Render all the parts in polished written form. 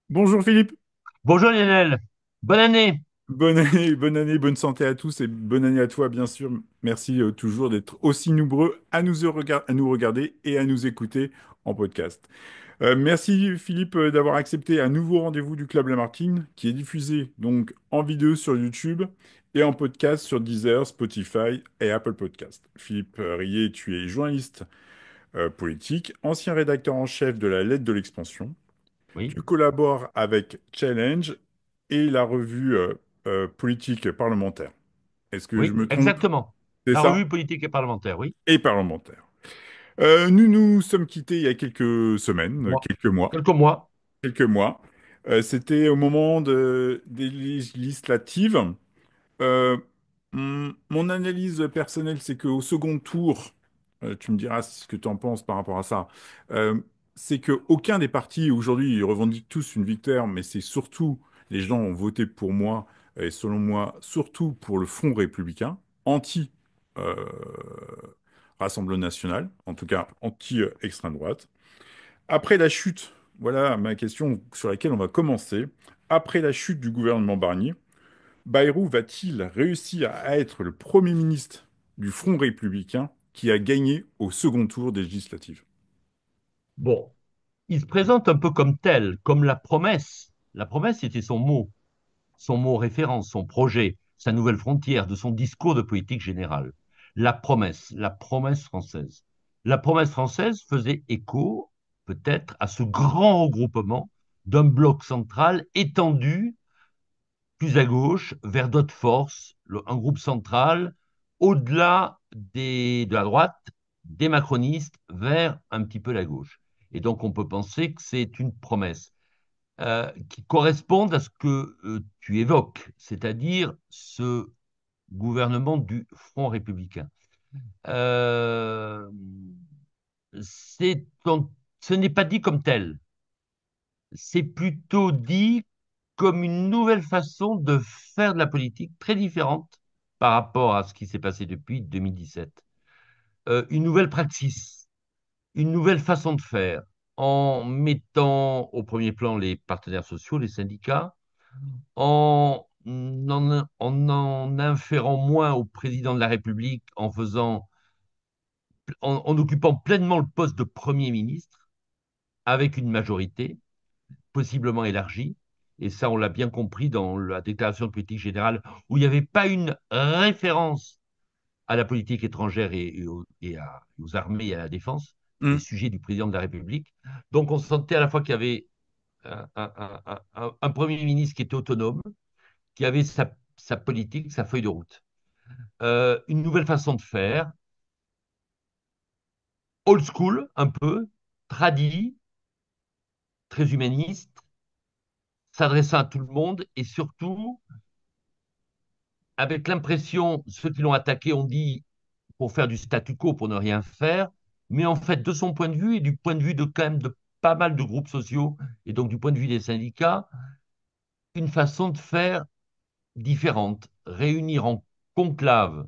Bonjour Philippe, Bonjour Lionel, bonne année. bonne année, bonne santé à tous et bonne année à toi bien sûr. Merci toujours d'être aussi nombreux à nous regarder et à nous écouter en podcast. Merci Philippe d'avoir accepté un nouveau rendez-vous du Club Lamartine qui est diffusé donc en vidéo sur YouTube et en podcast sur Deezer, Spotify et Apple Podcast. Philippe Rillet, tu es journaliste politique, ancien rédacteur en chef de la Lettre de l'Expansion. Oui, Tu collabores avec Challenge et la revue politique parlementaire. Est-ce que je oui, me trompe? exactement. C'est La ça? revue politique et parlementaire, oui. Et parlementaire. Nous nous sommes quittés il y a quelques semaines, Moi, quelques mois, quelques mois. quelques mois. C'était au moment des législatives. Euh, mon analyse personnelle, c'est qu'au second tour, tu me diras ce que tu en penses par rapport à ça, euh, c'est qu'aucun des partis aujourd'hui ils revendiquent tous une victoire, mais c'est surtout les gens ont voté pour moi, et selon moi, surtout pour le Front républicain, anti euh, Rassemblement national, en tout cas anti-extrême droite. Après la chute, voilà ma question sur laquelle on va commencer. Après la chute du gouvernement Barnier, Bayrou va-t-il réussir à être le Premier ministre du Front républicain qui a gagné au second tour des législatives? Bon, il se présente un peu comme tel, comme la promesse. La promesse était son mot référence, son projet, sa nouvelle frontière de son discours de politique générale. La promesse française. La promesse française faisait écho, peut-être, à ce grand regroupement d'un bloc central étendu plus à gauche, vers d'autres forces, un groupe central, au-delà de la droite, des macronistes, vers un petit peu la gauche. Et donc on peut penser que c'est une promesse qui correspond à ce que tu évoques, c'est-à-dire ce gouvernement du Front républicain. Euh, c'est, ce n'est pas dit comme tel, c'est plutôt dit comme une nouvelle façon de faire de la politique très différente par rapport à ce qui s'est passé depuis 2017. Une nouvelle praxis, une nouvelle façon de faire, en mettant au premier plan les partenaires sociaux, les syndicats, en inférant moins au président de la République, en occupant pleinement le poste de Premier ministre, avec une majorité, possiblement élargie. Et ça, on l'a bien compris dans la déclaration de politique générale, où il n'y avait pas une référence à la politique étrangère aux armées et à la défense, des Hmm. sujets du président de la République. Donc on sentait à la fois qu'il y avait un Premier ministre qui était autonome, qui avait sa politique, sa feuille de route. Une nouvelle façon de faire, old school un peu, tradit, très humaniste, s'adressant à tout le monde et surtout avec l'impression, ceux qui l'ont attaqué ont dit pour faire du statu quo, pour ne rien faire, mais en fait, de son point de vue et du point de vue de quand même de pas mal de groupes sociaux, et donc du point de vue des syndicats, une façon de faire différente, réunir en conclave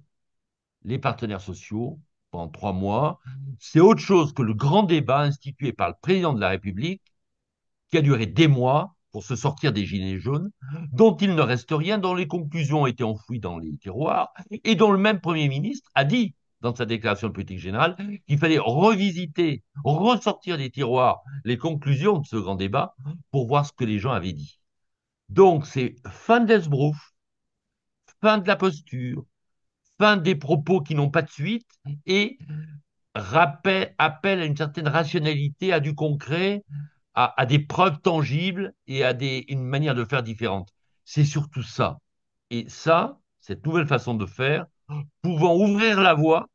les partenaires sociaux pendant 3 mois, c'est autre chose que le grand débat institué par le président de la République qui a duré des mois pour se sortir des gilets jaunes, dont il ne reste rien, dont les conclusions ont été enfouies dans les tiroirs, et dont le même Premier ministre a dit dans sa déclaration de politique générale qu'il fallait revisiter, ressortir des tiroirs les conclusions de ce grand débat pour voir ce que les gens avaient dit. Donc c'est fin de l'esbrouf, fin de la posture, fin des propos qui n'ont pas de suite et appel à une certaine rationalité, à du concret, à des preuves tangibles et à une manière de faire différente. C'est surtout ça. Et ça, cette nouvelle façon de faire, pouvant ouvrir la voie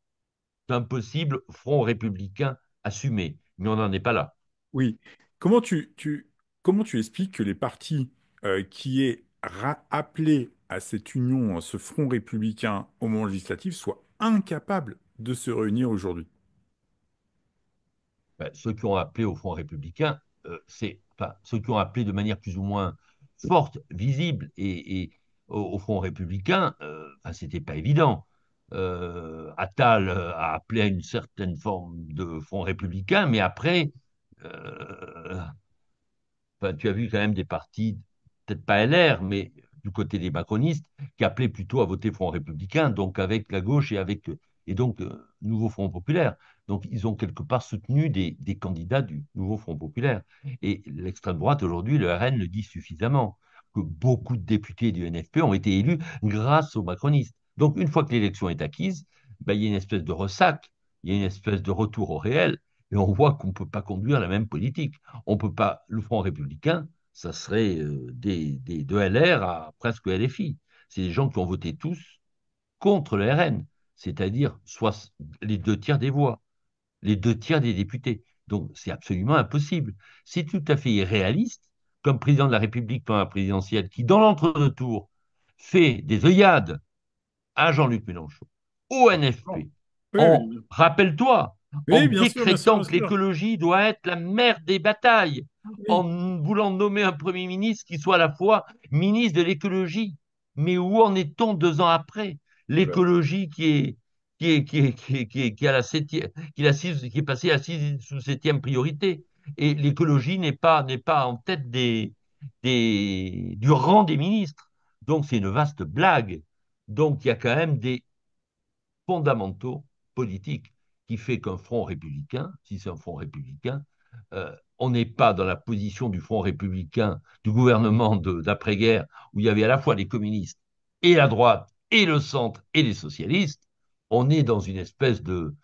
d'un possible front républicain assumé. Mais on n'en est pas là. Oui. Comment comment tu expliques que les partis qui aient appelé à cette union, à ce Front républicain au moment législatif, soient incapables de se réunir aujourd'hui? Ben, ceux qui ont appelé au front républicain, enfin, ceux qui ont appelé de manière plus ou moins forte, visible et au front républicain, enfin, c'était pas évident. Attal a appelé à une certaine forme de front républicain, mais après, euh, enfin, tu as vu quand même des partis, peut-être pas LR, mais du côté des macronistes, qui appelaient plutôt à voter Front républicain, donc avec la gauche et donc Nouveau Front populaire. Donc ils ont quelque part soutenu des candidats du Nouveau Front populaire. Et l'extrême droite aujourd'hui, le RN le dit suffisamment, que beaucoup de députés du NFP ont été élus grâce aux macronistes. Donc une fois que l'élection est acquise, ben, il y a une espèce de ressac, il y a une espèce de retour au réel, et on voit qu'on ne peut pas conduire la même politique. On peut pas, le Front républicain, ça serait de LR à presque LFI. C'est des gens qui ont voté tous contre le RN, c'est-à-dire soit les deux tiers des voix, les deux tiers des députés. Donc c'est absolument impossible. C'est tout à fait irréaliste, comme président de la République pendant la présidentielle, qui dans l'entre-deux-tours fait des œillades à Jean-Luc Mélenchon, au Non. NFP, Oui, en, oui, rappelle-toi, en oui, bien sûr, bien sûr, bien décrétant que sûr. l'écologie doit être la mère des batailles, Oui. en voulant nommer un Premier ministre qui soit à la fois ministre de l'écologie. Mais où en est-on 2 ans après? Oula. L'écologie qui est à la septième, qui est passée à 6 ou 7e priorité. Et l'écologie n'est pas en tête du rang des ministres. Donc c'est une vaste blague. Donc il y a quand même des fondamentaux politiques qui fait qu'un front républicain, si c'est un front républicain, on n'est pas dans la position du front républicain du gouvernement d'après-guerre où il y avait à la fois les communistes et la droite et le centre et les socialistes. On est dans une espèce de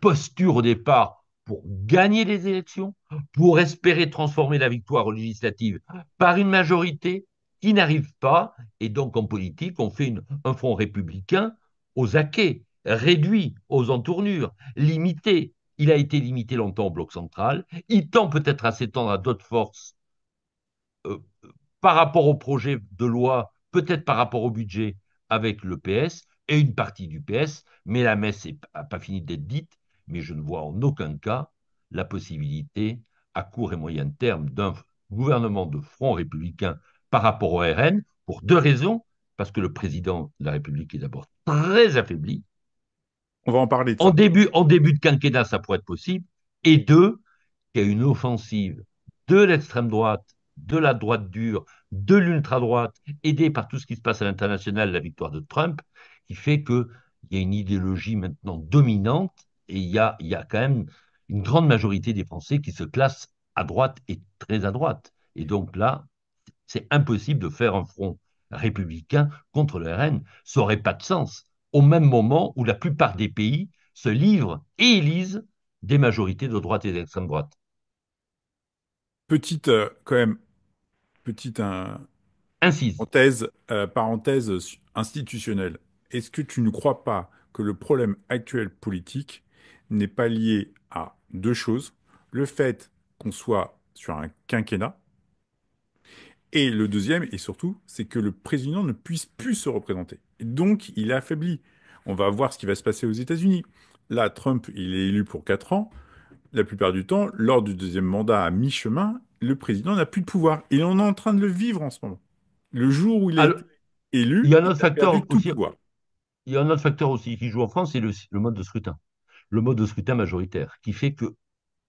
posture au départ pour gagner les élections, pour espérer transformer la victoire aux législatives par une majorité qui n'arrive pas. Et donc en politique, on fait un front républicain aux acquets, réduit aux entournures, limité. Il a été limité longtemps au bloc central. Il tend peut-être à s'étendre à d'autres forces euh, par rapport au projet de loi, peut-être par rapport au budget avec le PS et une partie du PS, mais la messe n'a pas fini d'être dite, mais je ne vois en aucun cas la possibilité à court et moyen terme d'un gouvernement de front républicain par rapport au RN pour deux raisons, parce que le président de la République est d'abord très affaibli, On va en parler de ça. en début de quinquennat, ça pourrait être possible. Et deux, qu'il y a une offensive de l'extrême droite, de la droite dure, de l'ultra-droite, aidée par tout ce qui se passe à l'international, la victoire de Trump, qui fait qu'il y a une idéologie maintenant dominante et il y a quand même une grande majorité des Français qui se classent à droite et très à droite. Et donc là, c'est impossible de faire un front républicain contre le RN. Ça n'aurait pas de sens. Au même moment où la plupart des pays se livrent et élisent des majorités de droite et d'extrême droite. Petite, quand même, petite Incise. parenthèse institutionnelle. Est-ce que tu ne crois pas que le problème actuel politique n'est pas lié à deux choses? Le fait qu'on soit sur un quinquennat, et le deuxième, et surtout, c'est que le président ne puisse plus se représenter. Et donc, il est affaibli. On va voir ce qui va se passer aux États-Unis. Là, Trump, il est élu pour 4 ans. La plupart du temps, lors du deuxième mandat à mi-chemin, le président n'a plus de pouvoir. Et on est en train de le vivre en ce moment. Le jour où il a Alors, été il y élu, a un il autre a perdu facteur tout aussi, pouvoir. il y a un autre facteur aussi qui joue en France, c'est le mode de scrutin. Le mode de scrutin majoritaire, qui fait que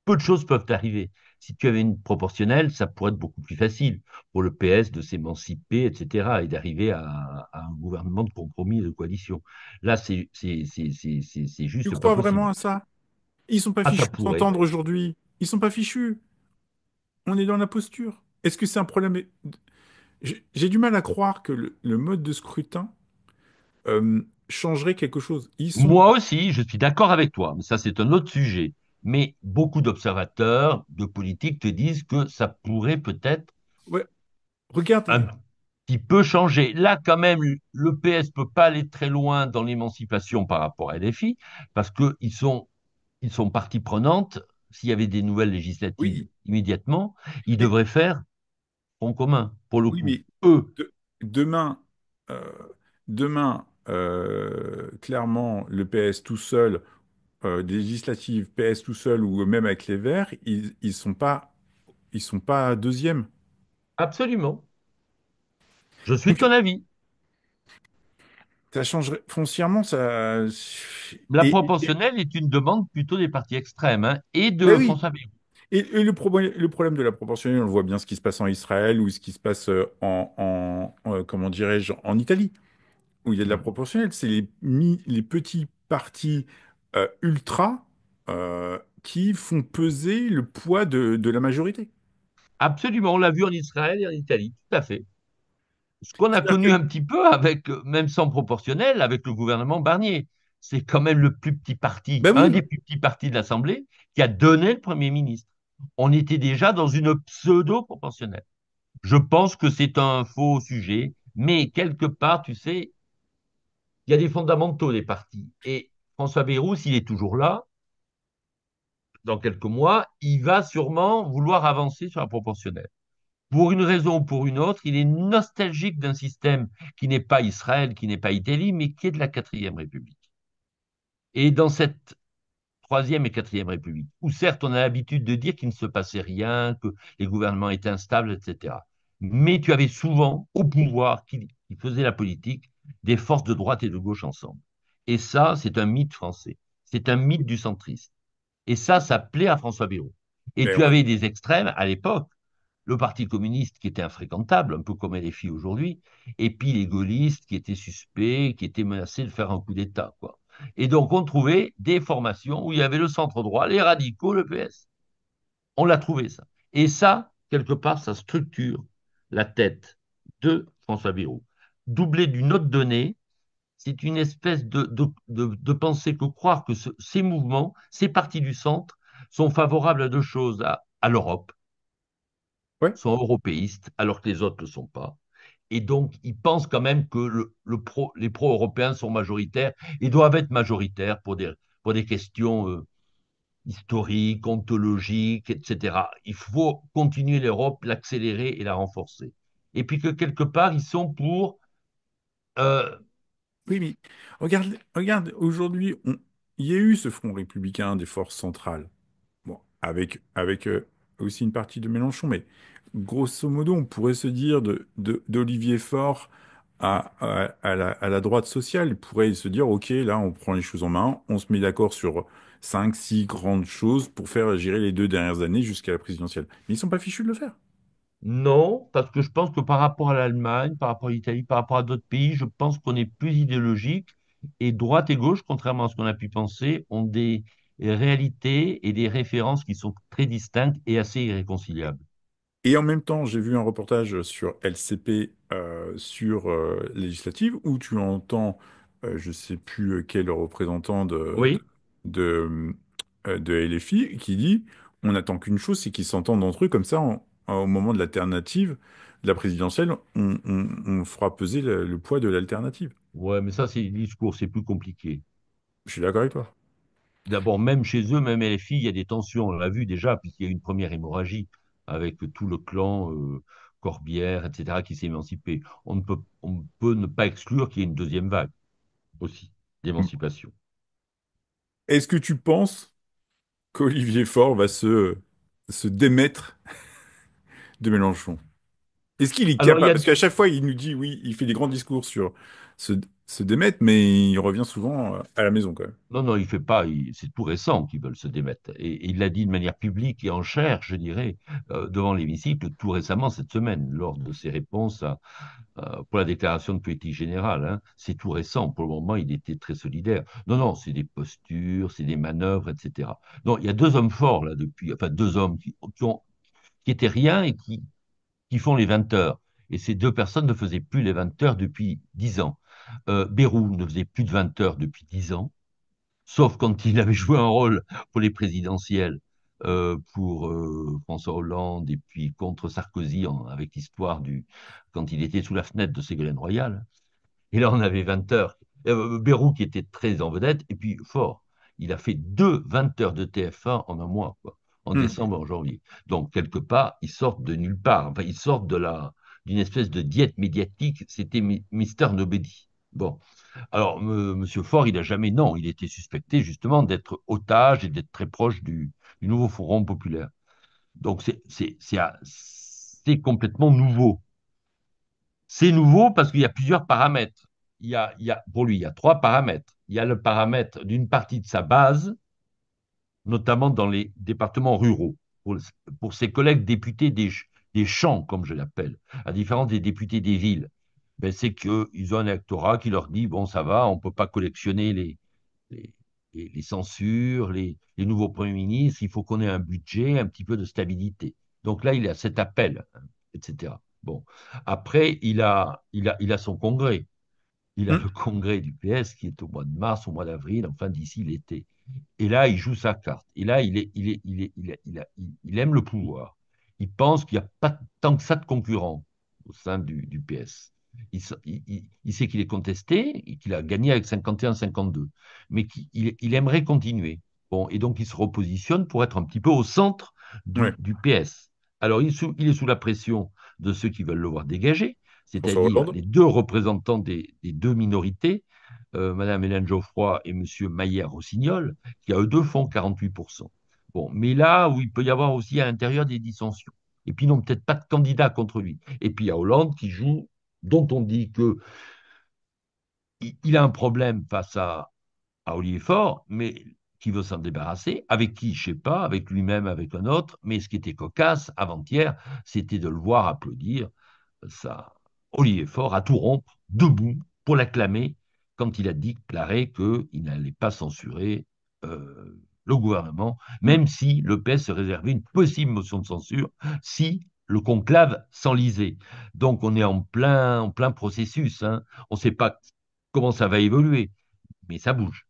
peu de choses peuvent arriver. Si tu avais une proportionnelle, ça pourrait être beaucoup plus facile pour le PS de s'émanciper, etc., et d'arriver à un gouvernement de compromis et de coalition. Là, c'est Tu juste pas crois vraiment possible. à ça? Ils sont pas Ah, ça fichus de pourrait. s'entendre aujourd'hui. Ils sont pas fichus. On est dans la posture. Est-ce que c'est un problème? J'ai du mal à croire que le mode de scrutin changerait quelque chose. Ils sont... Moi aussi, je suis d'accord avec toi, mais ça, c'est un autre sujet. Mais beaucoup d'observateurs, de politiques te disent que ça pourrait peut-être Ouais, regarde. un petit peu changer. Là, quand même, le PS peut pas aller très loin dans l'émancipation par rapport à LFI, parce qu'ils sont partie prenante. S'il y avait des nouvelles législatives Oui, immédiatement, ils mais, devraient faire front commun, pour le oui, coup. mais Eux, demain, clairement, le PS tout seul, des législatives PS tout seul ou même avec les Verts, ils sont pas deuxième. absolument. Je suis de Donc, ton avis. ça changerait foncièrement, ça. La Et, proportionnelle est une demande plutôt des partis extrêmes, hein, et ben de oui, François Bayrou. Et le problème de la proportionnelle, on le voit bien ce qui se passe en Israël ou ce qui se passe comment dirais-je, en Italie, où il y a de la Hmm. proportionnelle. C'est les petits partis ultra qui font peser le poids de la majorité. Absolument, on l'a vu en Israël et en Italie, tout à fait. Ce qu'on a C'est-à-dire connu que, un petit peu avec, même sans proportionnel, avec le gouvernement Barnier. C'est quand même le plus petit parti, bah un oui, des plus petits partis de l'Assemblée, qui a donné le Premier ministre. On était déjà dans une pseudo-proportionnelle. Je pense que c'est un faux sujet, mais quelque part, tu sais, il y a des fondamentaux des partis. Et François Bayrou, s'il est toujours là, dans quelques mois, il va sûrement vouloir avancer sur la proportionnelle. Pour une raison ou pour une autre, il est nostalgique d'un système qui n'est pas Israël, qui n'est pas Italie, mais qui est de la quatrième République. Et dans cette troisième et quatrième République, où certes on a l'habitude de dire qu'il ne se passait rien, que les gouvernements étaient instables, etc. Mais tu avais souvent au pouvoir qui faisait la politique des forces de droite et de gauche ensemble. Et ça, c'est un mythe français. C'est un mythe du centrisme. Et ça plaît à François Bayrou. Et mais tu avais des extrêmes à l'époque, le Parti communiste qui était infréquentable, un peu comme LFI aujourd'hui, et puis les gaullistes qui étaient suspects, qui étaient menacés de faire un coup d'État, quoi. Et donc on trouvait des formations où il y avait le centre droit, les radicaux, le PS. On l'a trouvé ça. Et ça, quelque part, ça structure la tête de François Bayrou. Doublé d'une autre donnée, c'est une espèce de pensée que croire que ces mouvements, ces partis du centre, sont favorables à deux choses, à l'Europe, ouais. sont européistes, alors que les autres ne le sont pas. Et donc, ils pensent quand même que les pro-européens sont majoritaires et doivent être majoritaires pour des questions historiques, ontologiques, etc. Il faut continuer l'Europe, l'accélérer et la renforcer. Et puis que quelque part, ils sont pour... euh, Oui, mais regarde, aujourd'hui, il y a eu ce front républicain des forces centrales. Bon, avec aussi une partie de Mélenchon, mais grosso modo, on pourrait se dire d'Olivier Faure à la droite sociale. Il pourrait se dire, OK, là, on prend les choses en main, on se met d'accord sur cinq, six grandes choses pour faire gérer les 2 dernières années jusqu'à la présidentielle. Mais ils sont pas fichus de le faire. non, parce que je pense que par rapport à l'Allemagne, par rapport à l'Italie, par rapport à d'autres pays, je pense qu'on est plus idéologique et droite et gauche, contrairement à ce qu'on a pu penser, ont des réalités et des références qui sont très distinctes et assez irréconciliables. Et en même temps, j'ai vu un reportage sur LCP, sur législative, où tu entends, je sais plus quel représentant Oui, de LFI, qui dit, on n'attend qu'une chose, c'est qu'ils s'entendent entre eux, comme ça, au moment de l'alternative, de la présidentielle, on fera peser le poids de l'alternative. ouais, mais ça, c'est le discours, c'est plus compliqué. Je suis d'accord avec toi. D'abord, même chez eux, même LFI, il y a des tensions, on l'a vu déjà, puisqu'il y a eu une première hémorragie avec tout le clan Corbière, etc., qui s'est émancipé. On peut ne pas exclure qu'il y ait une deuxième vague aussi d'émancipation. Est-ce que tu penses qu'Olivier Faure va se démettre de Mélenchon? Est-ce qu'il est Alors, il y capable? a Parce qu'à chaque fois, il nous dit, oui, il fait des grands discours sur se, se démettre, mais il revient souvent à la maison quand même. Non, non, il fait pas. C'est tout récent qu'ils veulent se démettre. Et il l'a dit de manière publique et en chair, je dirais, devant l'hémicycle, tout récemment cette semaine, lors de ses réponses pour la déclaration de politique générale, hein. C'est tout récent. Pour le moment, il était très solidaire. Non, non, c'est des postures, c'est des manœuvres, etc. Non, il y a deux hommes forts là depuis, enfin deux hommes qui étaient rien et qui font les 20 heures. Et ces deux personnes ne faisaient plus les 20 heures depuis 10 ans. Bayrou ne faisait plus de 20 heures depuis 10 ans, sauf quand il avait joué un rôle pour les présidentielles, pour François Hollande et puis contre Sarkozy avec l'histoire quand il était sous la fenêtre de Ségolène Royal. Et là, on avait 20 heures. Bayrou qui était très en vedette, et puis fort. Il a fait deux 20 heures de TF1 en un mois, quoi, en Hmm. décembre et en janvier. Donc, quelque part, ils sortent de nulle part. Enfin, ils sortent d'une espèce de diète médiatique. C'était Mister Nobody. Bon. Alors, Monsieur Faure, il n'a jamais, non, il était suspecté justement d'être otage et d'être très proche du nouveau Front populaire. Donc, c'est complètement nouveau. C'est nouveau parce qu'il y a plusieurs paramètres. Pour lui, il y a trois paramètres. Il y a le paramètre d'une partie de sa base, notamment dans les départements ruraux. pour, pour ses collègues députés des champs, comme je l'appelle, à différence des députés des villes, ben, c'est qu'ils ont un électorat qui leur dit, bon, ça va, on ne peut pas collectionner les, les censures, les nouveaux premiers ministres, il faut qu'on ait un budget, un petit peu de stabilité. Donc là, il a cet appel, hein, etc. Bon, après, il a son congrès. Il a Hmm. le congrès du PS qui est au mois de mars, au mois d'avril, enfin d'ici l'été. Et là, il joue sa carte. Et là, il aime le pouvoir. Il pense qu'il n'y a pas tant que ça de concurrents au sein du PS. Il sait qu'il est contesté et qu'il a gagné avec 51-52, mais qu'il aimerait continuer. Bon, et donc, il se repositionne pour être un petit peu au centre Ouais. du PS. Alors, il est sous la pression de ceux qui veulent le voir dégager, François c'est-à-dire Hollande. les deux représentants des deux minorités, Madame Hélène Geoffroy et Monsieur Maillère-Rossignol, qui à eux deux font 48%. Bon, mais là où il peut y avoir aussi à l'intérieur des dissensions. Et puis, non, peut-être pas de candidat contre lui. Et puis, il y a Hollande qui joue, dont on dit que il a un problème face à Olivier Faure, mais qui veut s'en débarrasser. Avec qui, je ne sais pas, avec lui-même, avec un autre. Mais ce qui était cocasse avant-hier, c'était de le voir applaudir ça, Olivier Faure à tout rompre, debout, pour l'acclamer, quand il a déclaré qu'il n'allait pas censurer le gouvernement, Hmm. même si le PS se réservait une possible motion de censure si le conclave s'enlisait. Donc on est en plein processus, hein. On ne sait pas comment ça va évoluer, mais ça bouge.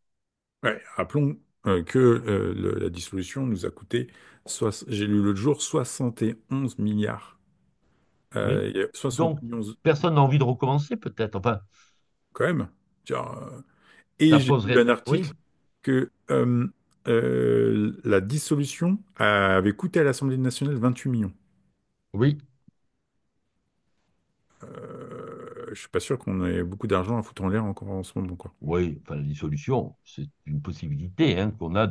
Ouais, rappelons que la dissolution nous a coûté, j'ai lu l'autre jour, 71 milliards. Oui. Il y a Donc 71, personne n'a envie de recommencer peut-être. Enfin, quand même. Genre, et ça j'ai lu poserait. un Oui, article que la dissolution avait coûté à l'Assemblée nationale 28 millions. oui. Je suis pas sûr qu'on ait beaucoup d'argent à foutre en l'air encore en ce moment, quoi. Oui, enfin, la dissolution, c'est une possibilité hein, qu'on a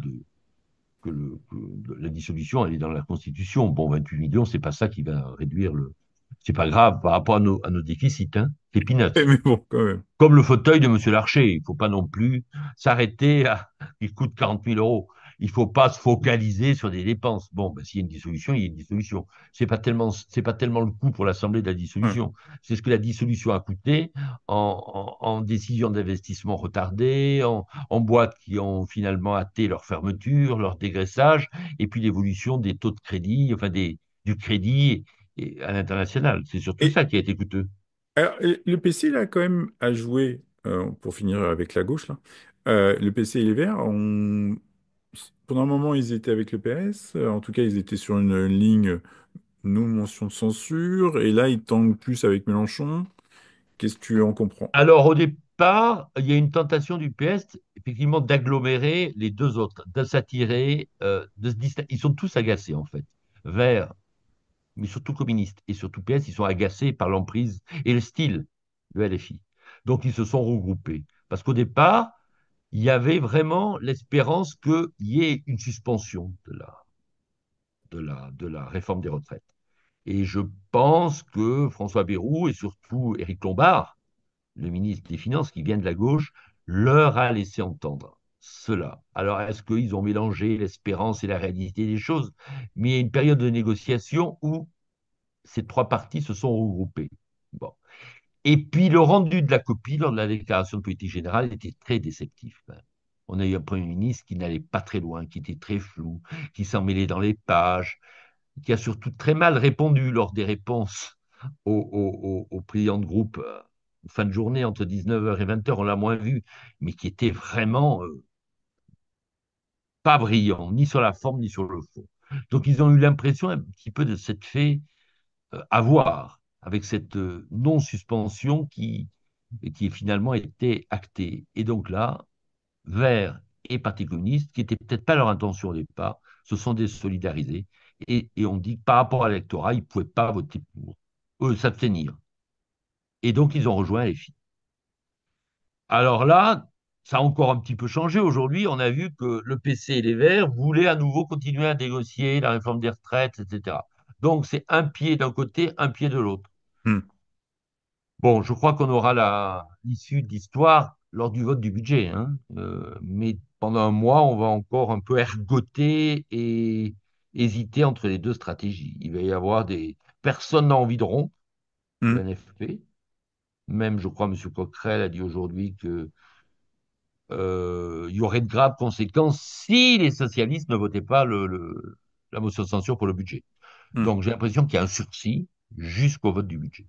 la dissolution, elle est dans la Constitution. Bon, 28 millions, c'est pas ça qui va réduire le. C'est pas grave par rapport à nos déficits, hein. C'est peanuts. Mais bon, quand même. Comme le fauteuil de Monsieur Larcher, il ne faut pas non plus s'arrêter à il coûte 40 000 euros. Il ne faut pas se focaliser sur des dépenses. Bon, ben, s'il y a une dissolution, il y a une dissolution. C'est pas tellement le coût pour l'Assemblée de la Ouais. dissolution. C'est ce que la dissolution a coûté en décisions d'investissement retardées, en boîtes qui ont finalement hâté leur fermeture, leur dégraissage, et puis l'évolution des taux de crédit, enfin du crédit à l'international. C'est surtout Et ça qui a été coûteux. alors, le PC, là, quand même, a joué, pour finir avec la gauche, là, le PC et les Verts, pendant un moment, ils étaient avec le PS, en tout cas, ils étaient sur une ligne non mention de censure, et là, ils tendent plus avec Mélenchon. Qu'est-ce que tu en comprends? Alors, au départ, il y a une tentation du PS, effectivement, d'agglomérer les deux autres, de s'attirer, de se distinguer. Ils sont tous agacés, en fait. Verts, mais surtout communistes, et surtout PS, ils sont agacés par l'emprise et le style de LFI. Donc, ils se sont regroupés. Parce qu'au départ, il y avait vraiment l'espérance qu'il y ait une suspension de la réforme des retraites. Et je pense que François Bayrou et surtout Éric Lombard, le ministre des Finances qui vient de la gauche, leur a laissé entendre cela. Alors, est-ce qu'ils ont mélangé l'espérance et la réalité des choses? Mais il y a une période de négociation où ces trois partis se sont regroupés. Bon. Et puis, le rendu de la copie lors de la déclaration de politique générale était très déceptif. On a eu un Premier ministre qui n'allait pas très loin, qui était très flou, qui s'en mêlait dans les pages, qui a surtout très mal répondu lors des réponses aux présidents de groupe fin de journée entre 19h et 20h, on l'a moins vu, mais qui était vraiment pas brillant, ni sur la forme, ni sur le fond. Donc ils ont eu l'impression un petit peu de s'être fait avoir avec cette non-suspension qui finalement était actée. Et donc là, Verts et Parti communiste, qui n'était peut-être pas leur intention au départ, se sont désolidarisés et on dit que par rapport à l'électorat, ils ne pouvaient pas voter pour, eux, s'abstenir. Et donc, ils ont rejoint les filles. Alors là, ça a encore un petit peu changé. Aujourd'hui, on a vu que le PC et les Verts voulaient à nouveau continuer à négocier la réforme des retraites, etc. Donc, c'est un pied d'un côté, un pied de l'autre. Hmm. Bon, je crois qu'on aura l'issue de l'histoire lors du vote du budget, hein. Mais pendant un mois, on va encore un peu ergoter hésiter entre les deux stratégies. Il va y avoir des... Personne n'a envie de rompre le Hmm, NFP. Même, je crois, M. Coquerel a dit aujourd'hui que il y aurait de graves conséquences si les socialistes ne votaient pas la motion de censure pour le budget. hmm. Donc j'ai l'impression qu'il y a un sursis jusqu'au vote du budget.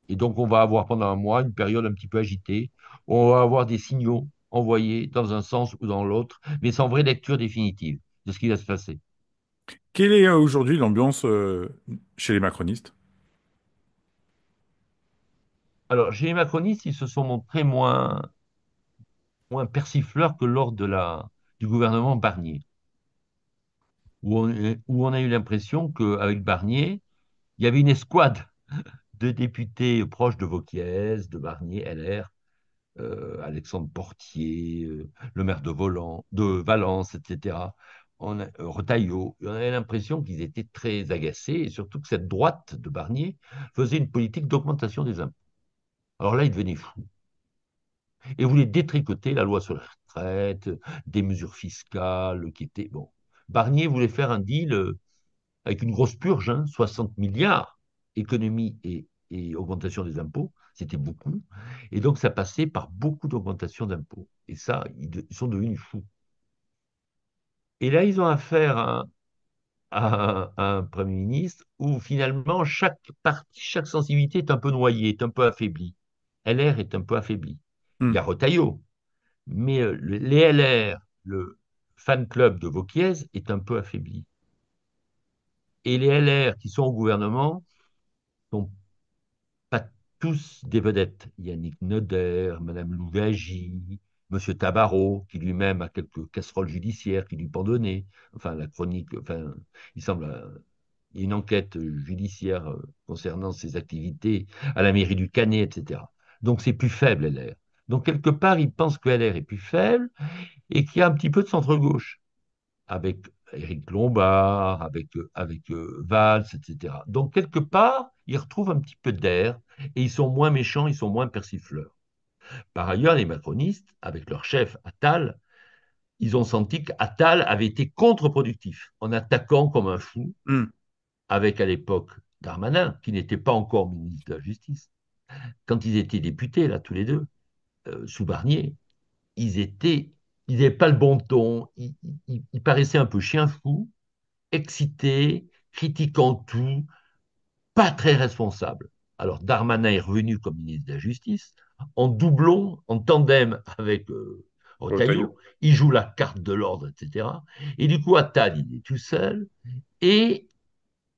Et donc on va avoir pendant un mois une période un petit peu agitée, où on va avoir des signaux envoyés dans un sens ou dans l'autre, mais sans vraie lecture définitive de ce qui va se passer. Quelle est aujourd'hui l'ambiance chez les macronistes? Alors, chez les macronistes, ils se sont montrés moins persifleurs que lors du gouvernement Barnier, où on a eu l'impression qu'avec Barnier, il y avait une escouade de députés proches de Wauquiez, de Barnier, LR, Alexandre Portier, le maire de Valence, etc. Retailleau. On avait l'impression qu'ils étaient très agacés et surtout que cette droite de Barnier faisait une politique d'augmentation des impôts. Alors là, ils devenaient fous et voulaient détricoter la loi sur la retraite, des mesures fiscales qui étaient... Bon, Barnier voulait faire un deal avec une grosse purge, hein, 60 milliards, économie et augmentation des impôts, c'était beaucoup. Et donc, ça passait par beaucoup d'augmentation d'impôts. Et ça, ils sont devenus fous. Et là, ils ont affaire à un Premier ministre où finalement, chaque parti, chaque sensibilité est un peu noyée, est un peu affaiblie. LR est un peu affaibli. Il Hmm, y a Retailleau, mais les LR, le fan club de Vauquiez est un peu affaibli. Et les LR qui sont au gouvernement sont pas tous des vedettes. Yannick Noder, Madame Louvagie, Monsieur Tabarot, qui lui-même a quelques casseroles judiciaires qui lui pendonnaient. Enfin, la chronique, enfin, il semble, il y a une enquête judiciaire concernant ses activités à la mairie du Canet, etc. Donc, c'est plus faible, LR. Donc, quelque part, il pense que LR est plus faible et qu'il y a un petit peu de centre-gauche avec Éric Lombard, avec Valls, etc. Donc, quelque part, ils retrouvent un petit peu d'air et ils sont moins méchants, ils sont moins persifleurs. Par ailleurs, les macronistes, avec leur chef Attal, ils ont senti qu'Attal avait été contre-productif en attaquant comme un fou, hmm. avec à l'époque Darmanin, qui n'était pas encore ministre de la Justice. Quand ils étaient députés, là, tous les deux, sous Barnier, ils étaient, ils n'avaient pas le bon ton, ils paraissaient un peu chien fou, excité, critiquant tout, pas très responsable. Alors Darmanin est revenu comme ministre de la Justice, en doublon, en tandem avec Retailleau. Retailleau, il joue la carte de l'ordre, etc. Et du coup, Attal, il est tout seul, et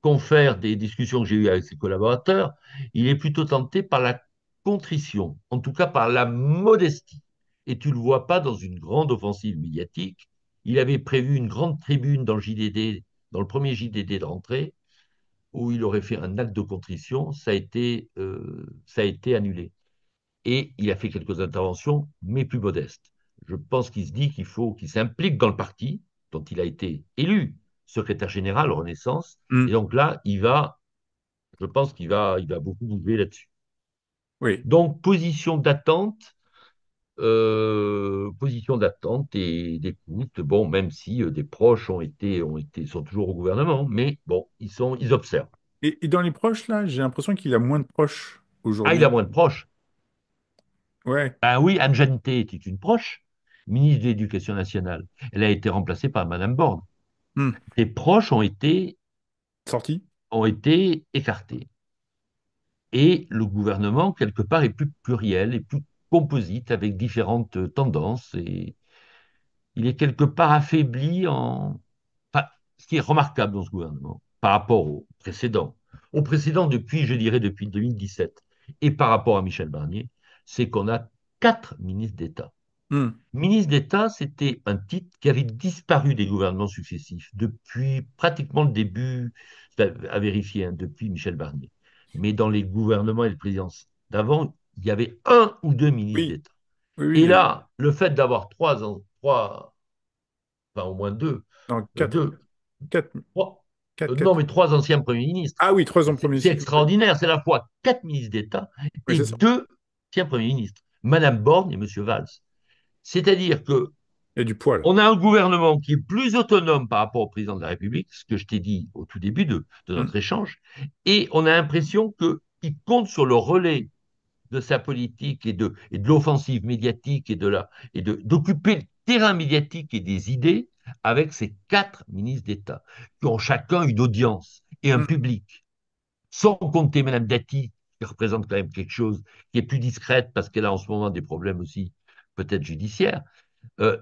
confère des discussions que j'ai eues avec ses collaborateurs, il est plutôt tenté par la contrition, en tout cas par la modestie. Et tu ne le vois pas dans une grande offensive médiatique. Il avait prévu une grande tribune dans le JDD, dans le premier JDD de rentrée, où il aurait fait un acte de contrition, ça a été annulé. Et il a fait quelques interventions, mais plus modestes. Je pense qu'il se dit qu'il faut qu'il s'implique dans le parti, dont il a été élu secrétaire général Renaissance. Hmm. Et donc là, je pense il va beaucoup bouger là-dessus. Oui. Donc, position d'attente et d'écoute. Bon, même si des proches sont toujours au gouvernement, mais bon, ils observent. Et dans les proches, là, j'ai l'impression qu'il a moins de proches Ah, il aujourd'hui. a moins de proches. Ouais. Ben oui, Anne Janté était une proche, ministre de l'Éducation nationale. Elle a été remplacée par Madame Borne. Hmm. Les proches Sorti? ont été écartés. Et le gouvernement, quelque part, est plus pluriel, est plus composite, avec différentes tendances. Et il est quelque part affaibli enfin, ce qui est remarquable dans ce gouvernement par rapport au précédent. Au précédent, je dirais, depuis 2017, et par rapport à Michel Barnier, c'est qu'on a 4 ministres d'État. Hmm. Ministre d'État, c'était un titre qui avait disparu des gouvernements successifs depuis pratiquement le début, à vérifier, hein, depuis Michel Barnier. Mais dans les gouvernements et les présidences d'avant, il y avait un ou deux ministres Oui. d'État. Oui, Et oui. là, le fait d'avoir enfin au moins Non, deux, quatre, trois, non quatre. mais trois anciens premiers ministres, Ah oui, trois en premier c'est cycle. Oui, extraordinaire. C'est à la fois 4 ministres d'État oui, et c'est ça. deux anciens premiers ministres, Madame Borne et Monsieur Valls. C'est-à-dire que Il y a du poil. On a un gouvernement qui est plus autonome par rapport au président de la République, ce que je t'ai dit au tout début de Hmm. notre échange, et on a l'impression qu'il compte sur le relais de sa politique et de l'offensive médiatique d'occuper le terrain médiatique et des idées avec ces quatre ministres d'État qui ont chacun une audience et un Hmm. public, sans compter Mme Dati, qui représente quand même quelque chose qui est plus discrète parce qu'elle a en ce moment des problèmes aussi peut-être judiciaires.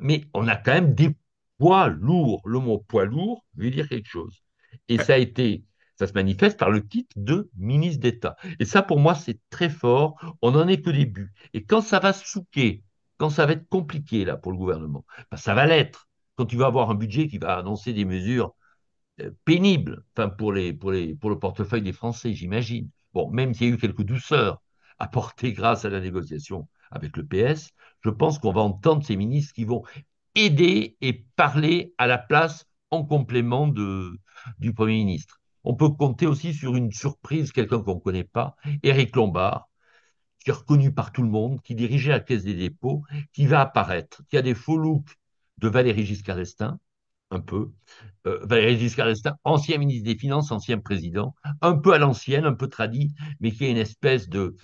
Mais on a quand même des poids lourds. Le mot poids lourd veut dire quelque chose. Et Ouais. ça se manifeste par le titre de ministre d'État. Et ça, pour moi, c'est très fort. On n'en est que début. Et quand ça va se souquer, quand ça va être compliqué là pour le gouvernement, ben, ça va l'être. Quand tu vas avoir un budget qui va annoncer des mesures pénible, enfin pour le portefeuille des Français, j'imagine. Bon, même s'il y a eu quelques douceurs apportées grâce à la négociation avec le PS, je pense qu'on va entendre ces ministres qui vont aider et parler à la place en complément du Premier ministre. On peut compter aussi sur une surprise, quelqu'un qu'on ne connaît pas, Éric Lombard, qui est reconnu par tout le monde, qui dirigeait la Caisse des dépôts, qui va apparaître, qui a des faux looks de Valéry Giscard d'Estaing, un peu. Valéry Giscard d'Estaing, ancien ministre des Finances, ancien président, un peu à l'ancienne, un peu tradit, mais qui a une espèce de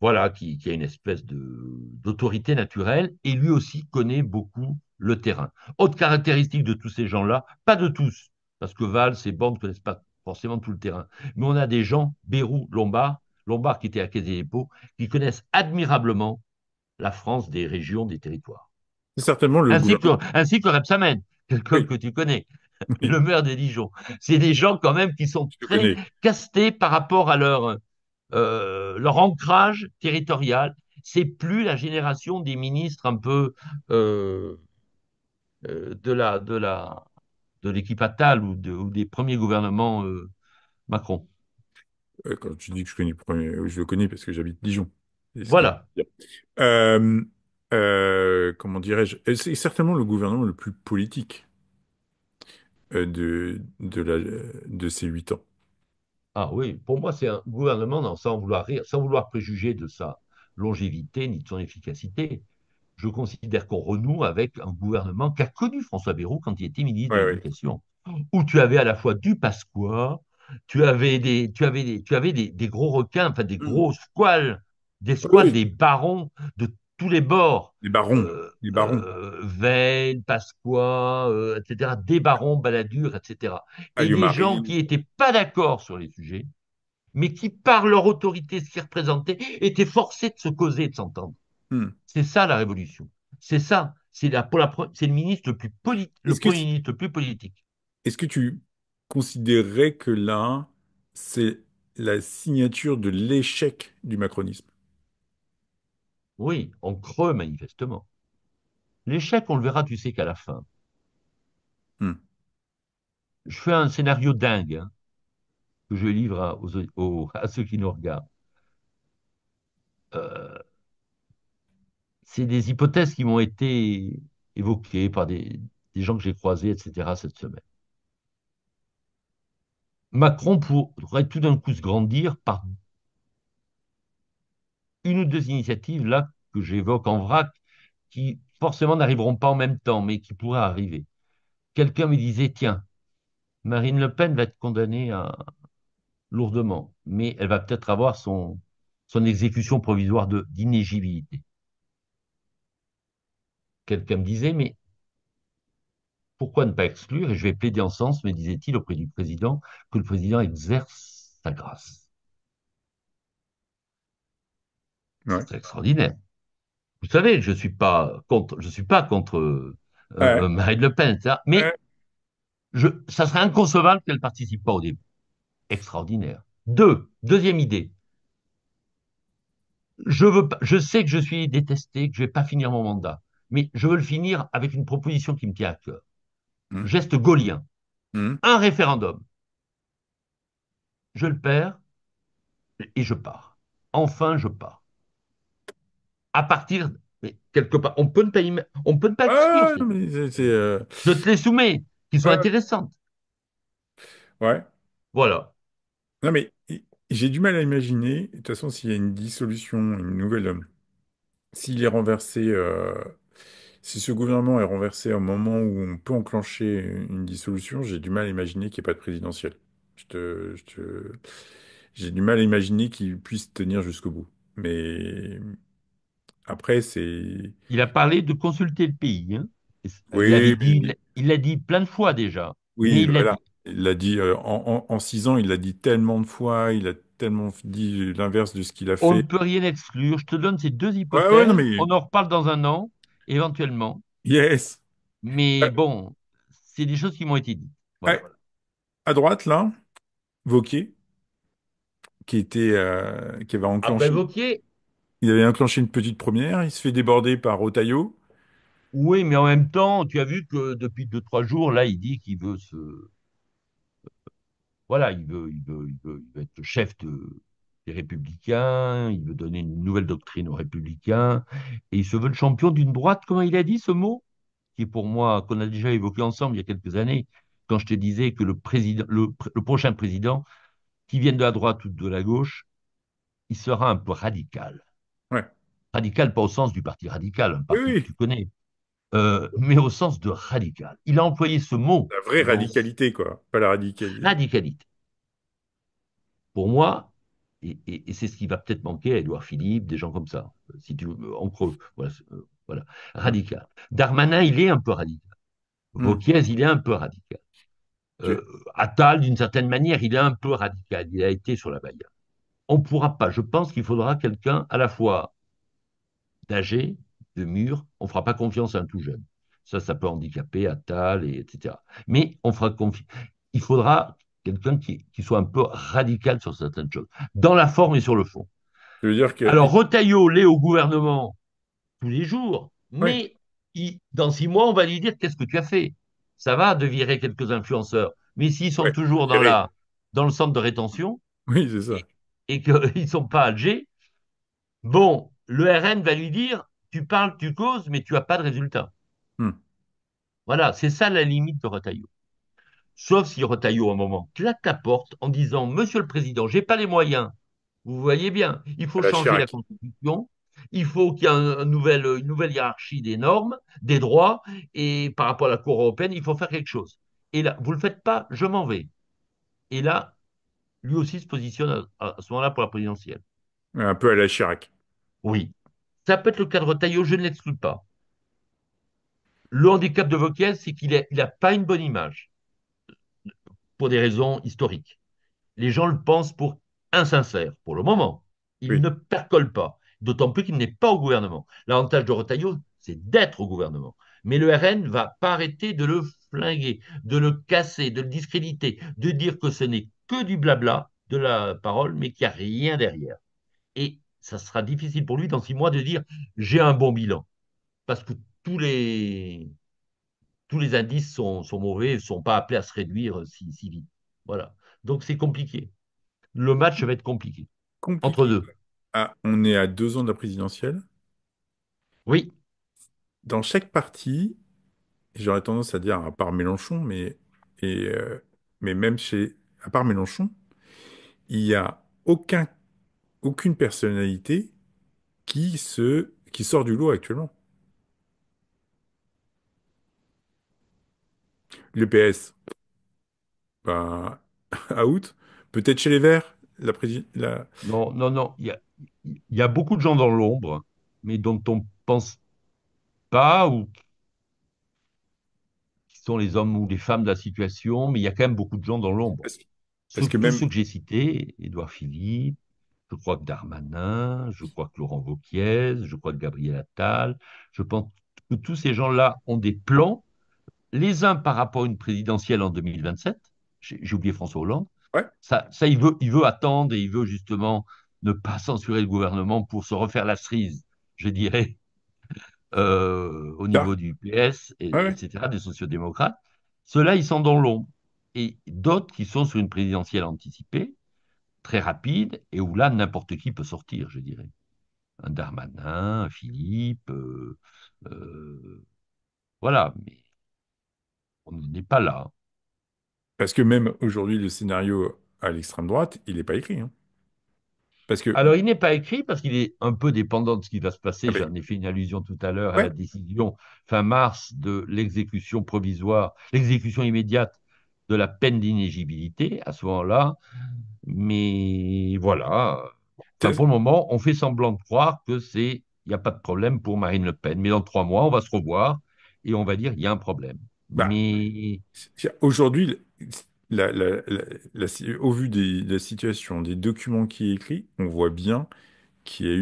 voilà, qui a une espèce d'autorité naturelle et lui aussi connaît beaucoup le terrain. Autre caractéristique de tous ces gens-là, pas de tous, parce que Valls et Borne ne connaissent pas forcément tout le terrain, mais on a des gens, Bayrou, Lombard qui était à Caisse des dépôts, qui connaissent admirablement la France des régions, des territoires. C'est certainement le gouvernement. Ainsi que Rebsamen, quelqu'un Oui, que tu connais, oui, le maire de Dijon. C'est des gens quand même qui sont je le très connais. castés par rapport à leur ancrage territorial. C'est plus la génération des ministres un peu euh, de de l'équipe Attal ou des premiers gouvernements Macron. Quand tu dis que je connais le premier, je le connais parce que j'habite Dijon. C'est ce qui Voilà. veut dire. Comment dirais-je? C'est certainement le gouvernement le plus politique de ces 8 ans. Ah oui, pour moi, c'est un gouvernement, non, sans vouloir rire, sans vouloir préjuger de sa longévité ni de son efficacité. Je considère qu'on renoue avec un gouvernement qu'a connu François Bayrou quand il était ministre de Ouais, ouais. l'Éducation, où tu avais à la fois du Pasqua, tu avais des gros requins, enfin des Hmm. gros squales, des Oui, squales, oui. des barons de tous les bords. Les barons. Les barons. Veil, Pasqua, etc., des barons, Balladur, etc. Et des gens Alliomarie. qui n'étaient pas d'accord sur les sujets, mais qui, par leur autorité, ce qu'ils représentaient, étaient forcés de se causer et de s'entendre. Hmm. C'est ça la révolution. C'est ça. C'est le ministre le Est-ce que, premier ministre le plus politique. est-ce que tu considérerais que là, c'est la signature de l'échec du macronisme? Oui, en creux manifestement. L'échec, on le verra, tu sais qu'à la fin. Hmm. Je fais un scénario dingue hein, que je livre à ceux qui nous regardent. Euh, c'est des hypothèses qui m'ont été évoquées par des gens que j'ai croisés, etc. cette semaine. Macron pourrait tout d'un coup se grandir par une ou deux initiatives là que j'évoque en vrac qui forcément n'arriveront pas en même temps, mais qui pourraient arriver. Quelqu'un me disait, tiens, Marine Le Pen va être condamnée lourdement, mais elle va peut-être avoir son exécution provisoire d'inégibilité. Quelqu'un me disait, mais pourquoi ne pas exclure, et je vais plaider en sens, me disait-il auprès du président, que le président exerce sa grâce. Ouais. C'est extraordinaire. Vous savez, je suis pas contre Ouais. Marine Le Pen, etc. Ouais. Mais ça serait inconcevable qu'elle ne participe pas au débat. Extraordinaire. Deuxième idée. Je sais que je suis détesté, que je ne vais pas finir mon mandat, mais je veux le finir avec une proposition qui me tient à cœur. Hmm. Geste gaullien. Hmm. Un référendum. Je le perds et je pars. Enfin, je pars. À partir, mais quelque part, on peut ne pas exclure Ah, ces. non, mais c'est, Je te les soumets, qui sont ouais. intéressantes. Ouais. Voilà. Non, mais j'ai du mal à imaginer, de toute façon, s'il y a une dissolution, une nouvelle, s'il est renversé, si ce gouvernement est renversé au moment où on peut enclencher une dissolution, j'ai du mal à imaginer qu'il n'y ait pas de présidentielle. J'ai du mal à imaginer qu'il puisse tenir jusqu'au bout. Mais après, c'est... Il a parlé de consulter le pays, hein. Il l'avait Oui, dit, il l'a dit plein de fois déjà, mais oui, il l'a voilà. dit. Il l'a dit en 6 ans, il l'a dit tellement de fois, il a tellement dit l'inverse de ce qu'il a On ne fait. peut rien exclure. Je te donne ces deux Ouais, ouais, non hypothèses. mais On en reparle dans un an, éventuellement. yes. Mais bon, c'est des choses qui m'ont été dites. Ouais, Voilà. à droite là, Wauquiez, qui avait Ah ben enclenché, Wauquiez, il avait enclenché une petite première, il se fait déborder par Rotaillot. oui, mais en même temps, tu as vu que depuis 2, 3 jours, là, il dit qu'il veut voilà, il veut être le chef des Républicains, il veut donner une nouvelle doctrine aux Républicains, et il se veut le champion d'une droite, comment il a dit ce mot, qui est pour moi, qu'on a déjà évoqué ensemble il y a quelques années, quand je te disais que le prochain président, qui vienne de la droite ou de la gauche, il sera un peu radical. Ouais. Radical, pas au sens du parti radical, un Oui, parti que oui, tu connais, mais au sens de radical. Il a employé ce mot la vraie dans radicalité, quoi. Pas la radicalité. radicalité. Pour moi, et c'est ce qui va peut-être manquer à Édouard Philippe, des gens comme ça, si tu veux, en creux, voilà, voilà, Hmm. radical. Darmanin, il est un peu radical. Hmm. Vauquiez, il est un peu radical. Tu- Attal, d'une certaine manière, il est un peu radical. Il a été sur la baïa. On ne pourra pas. Je pense qu'il faudra quelqu'un à la fois d'âgé, de mûr. On ne fera pas confiance à un tout jeune. Ça peut handicaper Attal, etc. Mais on fera confiance. Il faudra quelqu'un qui soit un peu radical sur certaines choses, dans la forme et sur le fond. Je veux dire que... Alors, Retailleau l'est au gouvernement tous les jours, Ouais, mais dans 6 mois, on va lui dire qu'est-ce que tu as fait. Ça va de virer quelques influenceurs, mais s'ils sont ouais, toujours serré. dans le centre de rétention Oui, c'est et, ça. et qu'ils ne sont pas Alger, bon, le RN va lui dire tu parles, tu causes, mais tu n'as pas de résultat. Hmm. Voilà, c'est ça la limite de Retailleau. Sauf si Retailleau, à un moment, claque la porte en disant Monsieur le Président, j'ai pas les moyens. Vous voyez bien, il faut À la changer la Chirac. Constitution, il faut qu'il y ait une nouvelle hiérarchie des normes, des droits, et par rapport à la Cour européenne, il faut faire quelque chose. Et là, vous ne le faites pas, je m'en vais. Et là, lui aussi se positionne à ce moment-là pour la présidentielle. Un peu à la Chirac. Oui. Ça peut être le cas de Retailleau, je ne l'exclus pas. Le handicap de Wauquiez, c'est qu'il a pas une bonne image, pour des raisons historiques. Les gens le pensent pour insincère, pour le moment. Il Oui. ne percole pas, d'autant plus qu'il n'est pas au gouvernement. L'avantage de Retailleau, c'est d'être au gouvernement. Mais le RN va pas arrêter de le flinguer, de le casser, de le discréditer, de dire que ce n'est que du blabla, de la parole, mais qu'il n'y a rien derrière. Et ça sera difficile pour lui dans 6 mois de dire j'ai un bon bilan, parce que tous les, tous les indices sont mauvais, ne sont pas appelés à se réduire si vite. Voilà. Donc c'est compliqué. Le match va être compliqué entre Compliqué. deux. Ah, on est à 2 ans de la présidentielle. Oui, Dans chaque parti, j'aurais tendance à dire, à part Mélenchon, et, mais même à part Mélenchon, il n'y a aucune personnalité qui sort du lot actuellement. Le PS, ben, out. Peut-être chez les Verts, non, non, non. Il y a beaucoup de gens dans l'ombre, mais dont on ne pense pas, ou qui sont les hommes ou les femmes de la situation, mais il y a quand même beaucoup de gens dans l'ombre. parce, parce que Tous même, ceux que j'ai cités, Édouard Philippe, je crois que Darmanin, je crois que Laurent Wauquiez, je crois que Gabriel Attal, je pense que tous ces gens-là ont des plans, les uns par rapport à une présidentielle en 2027, j'ai oublié François Hollande. ouais, Ça il veut attendre et il veut justement ne pas censurer le gouvernement pour se refaire la cerise, je dirais, au ça, niveau du PS, ouais, ouais. etc., des sociodémocrates. Ceux-là, ils sont dans l'ombre. Et d'autres qui sont sur une présidentielle anticipée, très rapide, et où là, n'importe qui peut sortir, je dirais. Un Darmanin, un Philippe, voilà, mais on n'est pas là. Parce que même aujourd'hui, le scénario à l'extrême droite, il n'est pas écrit, hein. Parce que, Alors, il n'est pas écrit parce qu'il est un peu dépendant de ce qui va se ah passer. ben, J'en ai fait une allusion tout à l'heure à la ouais, décision fin mars de l'exécution provisoire, l'exécution immédiate de la peine d'inéligibilité à ce moment-là. Mais voilà. Enfin, c'est- pour le moment, on fait semblant de croire que il n'y a pas de problème pour Marine Le Pen. Mais dans 3 mois, on va se revoir et on va dire il y a un problème. bah, Mais aujourd'hui, au vu de la situation, des documents qui est écrit, on voit bien qu'il y a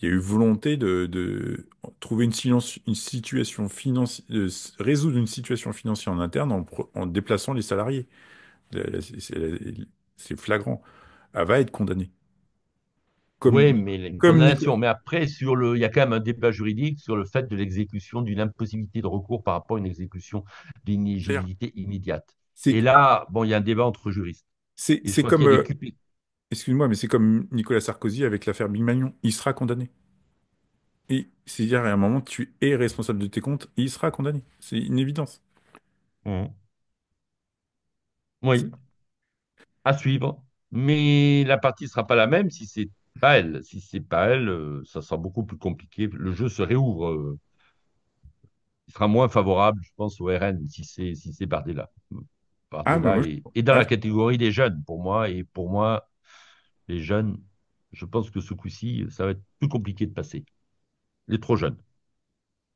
il y a eu volonté de trouver une situation financière, résoudre une situation financière en interne en déplaçant les salariés. C'est flagrant. Elle va être condamnée. Comme, oui, mais une comme Nicolas. condamnation. Mais après, il y a quand même un débat juridique sur le fait de l'exécution, d'une impossibilité de recours par rapport à une exécution C'est-à-dire, d'inéligibilité immédiate. c'est Et là, bon, il y a un débat entre juristes. Et je c'est crois qu'il y comme, a des QP. excuse-moi, mais c'est comme Nicolas Sarkozy avec l'affaire Big Magnon. Il sera condamné. Et c'est-à-dire, à un moment, tu es responsable de tes comptes et il sera condamné. C'est une évidence. Mhm. Oui, à suivre. Mais la partie ne sera pas la même si c'est pas elle. Si c'est pas elle, ça sera beaucoup plus compliqué. Le jeu se réouvre. Il sera moins favorable, je pense, au RN si c'est Bardella. Ah, bah Bardella moi, est dans ah, la catégorie des jeunes pour moi. Et pour moi, les jeunes, je pense que ce coup-ci, ça va être plus compliqué de passer. Les trop jeunes.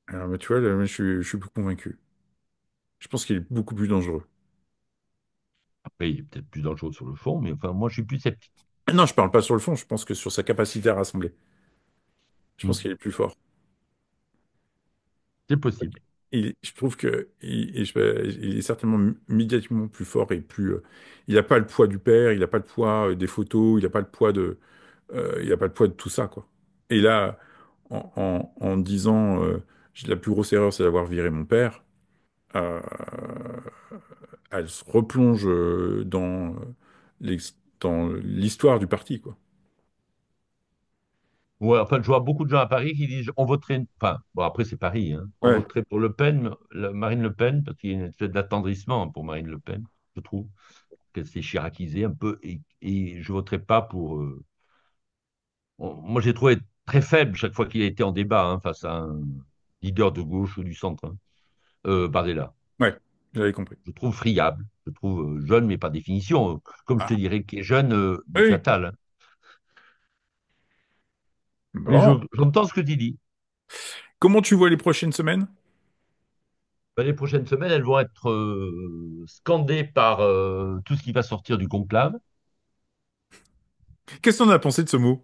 alors, bah, tu vois, là, moi, je suis plus convaincu. Je pense qu'il est beaucoup plus dangereux. Après, il est peut-être plus dangereux sur le fond, mais enfin, moi, je suis plus sceptique. Non, je parle pas sur le fond, je pense que sur sa capacité à rassembler. Je pense Hmm. qu'il est plus fort. C'est possible. Je trouve que il est certainement médiatiquement plus fort et plus. Il n'a pas le poids du père, il n'a pas le poids des photos, il n'a pas le poids il n'a pas le poids de tout ça, quoi. Et là, en disant, la plus grosse erreur, c'est d'avoir viré mon père, euh, elle se replonge dans l'histoire du parti, quoi. Ouais, enfin, je vois beaucoup de gens à Paris qui disent on voterait. Enfin, bon, après, c'est Paris, hein. On Ouais. voterait pour Le Pen, Marine Le Pen, parce qu'il y a une espèce d'attendrissement pour Marine Le Pen, je trouve, qu'elle s'est chiracisée un peu, et je voterai pas pour. Moi, j'ai trouvé très faible chaque fois qu'il a été en débat hein, face à un leader de gauche ou du centre, hein. Bardella. Ouais, j'avais compris. Je trouve friable, je trouve jeune, mais par définition, comme je te Ah, dirais qui est jeune, dit oui. fatal, hein. Mais Bon. j'entends ce que tu dis. Comment tu vois les prochaines semaines? Ben, les prochaines semaines, elles vont être scandées par tout ce qui va sortir du conclave. Qu'est-ce qu'on a pensé de ce mot?